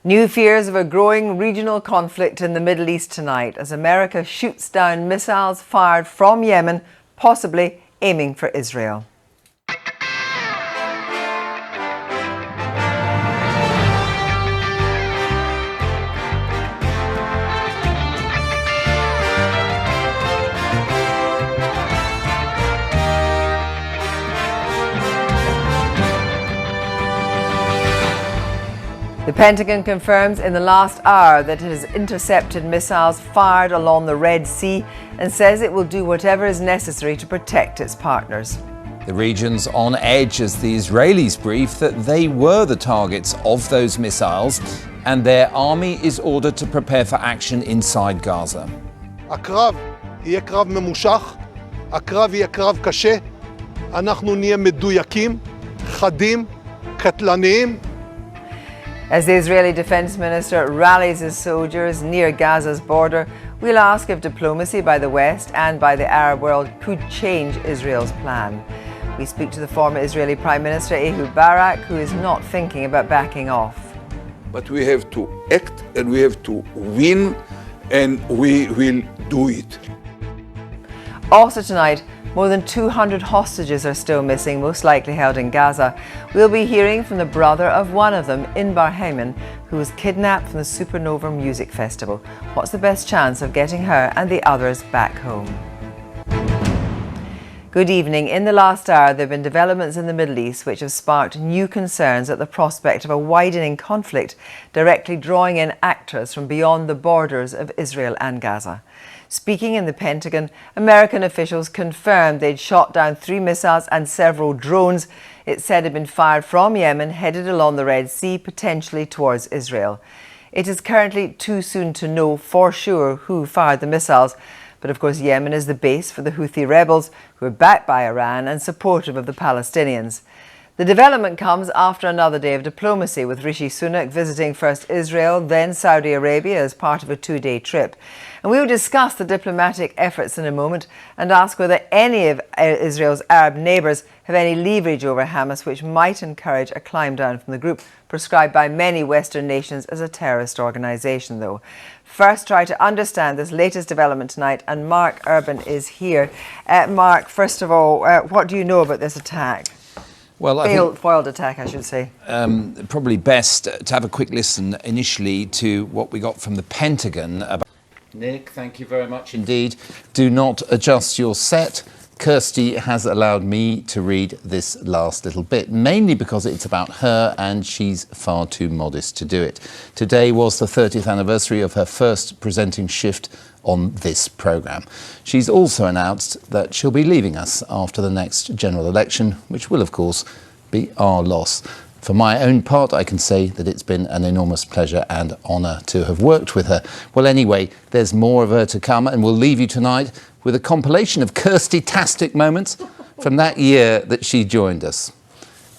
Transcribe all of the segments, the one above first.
New fears of a growing regional conflict in the Middle East tonight as America shoots down missiles fired from Yemen, possibly aiming for Israel. The Pentagon confirms in the last hour that it has intercepted missiles fired along the Red Sea and says it will do whatever is necessary to protect its partners. The region's on edge as the Israelis brief that they were the targets of those missiles and their army is ordered to prepare for action inside Gaza. הקרב יהיה קרב ממושך, הקרב יהיה קרב קשה, אנחנו נהיה מדויקים, חדים, קטלניים. As the Israeli Defense Minister rallies his soldiers near Gaza's border, we'll ask if diplomacy by the West and by the Arab world could change Israel's plan. We speak to the former Israeli Prime Minister Ehud Barak, who is not thinking about backing off. But we have to act and we have to win, and we will do it. Also tonight, more than 200 hostages are still missing, most likely held in Gaza. We'll be hearing from the brother of one of them, Inbar Heyman, who was kidnapped from the Supernova Music Festival. What's the best chance of getting her and the others back home? Good evening. In the last hour, there have been developments in the Middle East which have sparked new concerns at the prospect of a widening conflict directly drawing in actors from beyond the borders of Israel and Gaza. Speaking in the Pentagon, American officials confirmed they'd shot down 3 missiles and several drones it said had been fired from Yemen, headed along the Red Sea, potentially towards Israel. It is currently too soon to know for sure who fired the missiles, but of course Yemen is the base for the Houthi rebels, who are backed by Iran and supportive of the Palestinians. The development comes after another day of diplomacy, with Rishi Sunak visiting first Israel, then Saudi Arabia as part of a 2-day trip. And we will discuss the diplomatic efforts in a moment and ask whether any of Israel's Arab neighbours have any leverage over Hamas, which might encourage a climb down from the group prescribed by many Western nations as a terrorist organisation, though. First, try to understand this latest development tonight, and Mark Urban is here. Mark, first of all, what do you know about this attack? Well, I think, foiled attack, I should say. Probably best to have a quick listen initially to what we got from the Pentagon about. Nick, thank you very much indeed. Do not adjust your set. Kirsty has allowed me to read this last little bit, mainly because it's about her and she's far too modest to do it. Today was the 30th anniversary of her first presenting shift on this programme. She's also announced that she'll be leaving us after the next general election, which will, of course, be our loss. For my own part, I can say that it's been an enormous pleasure and honour to have worked with her. Well, anyway, there's more of her to come, and we'll leave you tonight with a compilation of Kirsty-tastic moments from that year that she joined us.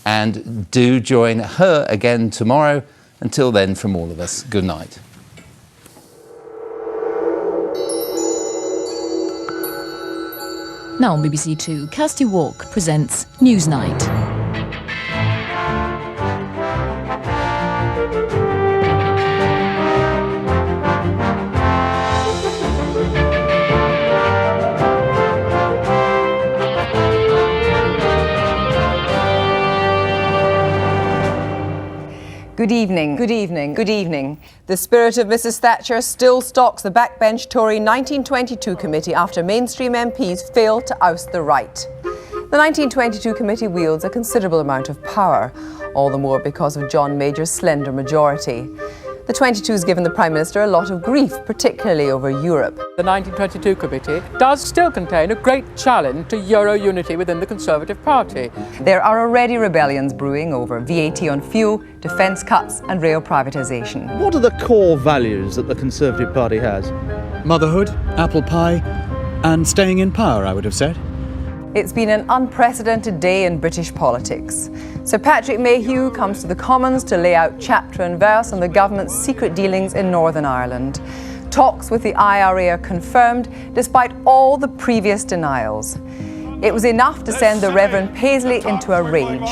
And do join her again tomorrow. Until then, from all of us, good night. Now on BBC Two, Kirsty Wark presents Newsnight. Good evening, good evening, good evening. The spirit of Mrs Thatcher still stalks the backbench Tory 1922 committee after mainstream MPs failed to oust the right. The 1922 committee wields a considerable amount of power, all the more because of John Major's slender majority. The 22 has given the Prime Minister a lot of grief, particularly over Europe. The 1922 committee does still contain a great challenge to Euro unity within the Conservative Party. There are already rebellions brewing over VAT on fuel, defence cuts and rail privatisation. What are the core values that the Conservative Party has? Motherhood, apple pie and staying in power, I would have said. It's been an unprecedented day in British politics. Sir Patrick Mayhew comes to the Commons to lay out chapter and verse on the government's secret dealings in Northern Ireland. Talks with the IRA are confirmed despite all the previous denials. It was enough to send the Reverend Paisley into a rage,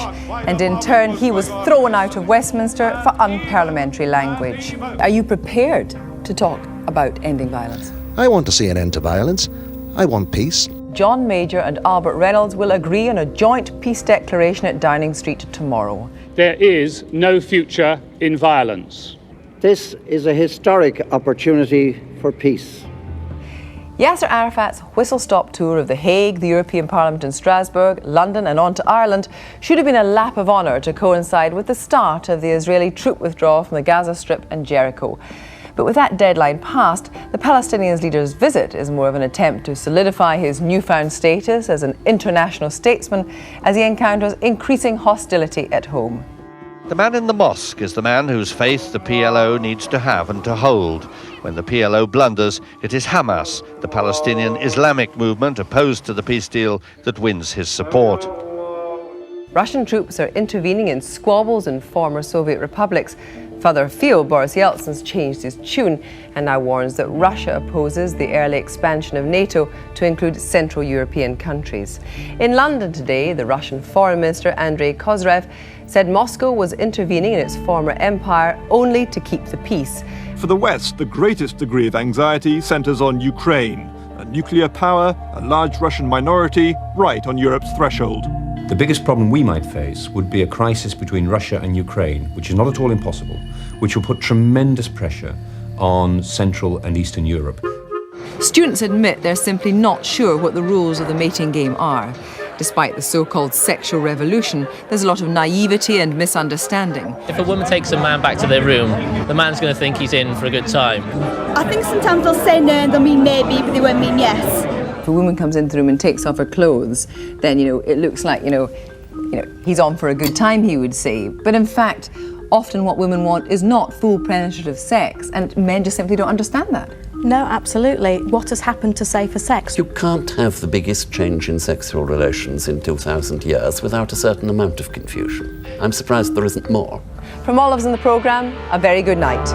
and in turn he was thrown out of Westminster for unparliamentary language. Are you prepared to talk about ending violence? I want to see an end to violence. I want peace. John Major and Albert Reynolds will agree on a joint peace declaration at Downing Street tomorrow. There is no future in violence. This is a historic opportunity for peace. Yasser Arafat's whistle-stop tour of The Hague, the European Parliament in Strasbourg, London and on to Ireland should have been a lap of honour to coincide with the start of the Israeli troop withdrawal from the Gaza Strip and Jericho. But with that deadline passed, the Palestinian leader's visit is more of an attempt to solidify his newfound status as an international statesman as he encounters increasing hostility at home. The man in the mosque is the man whose faith the PLO needs to have and to hold. When the PLO blunders, it is Hamas, the Palestinian Islamic movement opposed to the peace deal, that wins his support. Russian troops are intervening in squabbles in former Soviet republics. Further afield, Boris Yeltsin's changed his tune and now warns that Russia opposes the early expansion of NATO to include Central European countries. In London today, the Russian Foreign Minister Andrei Kozyrev said Moscow was intervening in its former empire only to keep the peace. For the West, the greatest degree of anxiety centres on Ukraine, a nuclear power, a large Russian minority, right on Europe's threshold. The biggest problem we might face would be a crisis between Russia and Ukraine, which is not at all impossible, which will put tremendous pressure on Central and Eastern Europe. Students admit they're simply not sure what the rules of the mating game are. Despite the so-called sexual revolution, there's a lot of naivety and misunderstanding. If a woman takes a man back to their room, the man's going to think he's in for a good time. I think sometimes they'll say no and they'll mean maybe, but they won't mean yes. If a woman comes into the room and takes off her clothes, then, it looks like, he's on for a good time, he would say. But in fact, often what women want is not full penetrative sex, and men just simply don't understand that. No, absolutely. What has happened to safer sex? You can't have the biggest change in sexual relations in 2,000 years without a certain amount of confusion. I'm surprised there isn't more. From all of us in the programme, a very good night.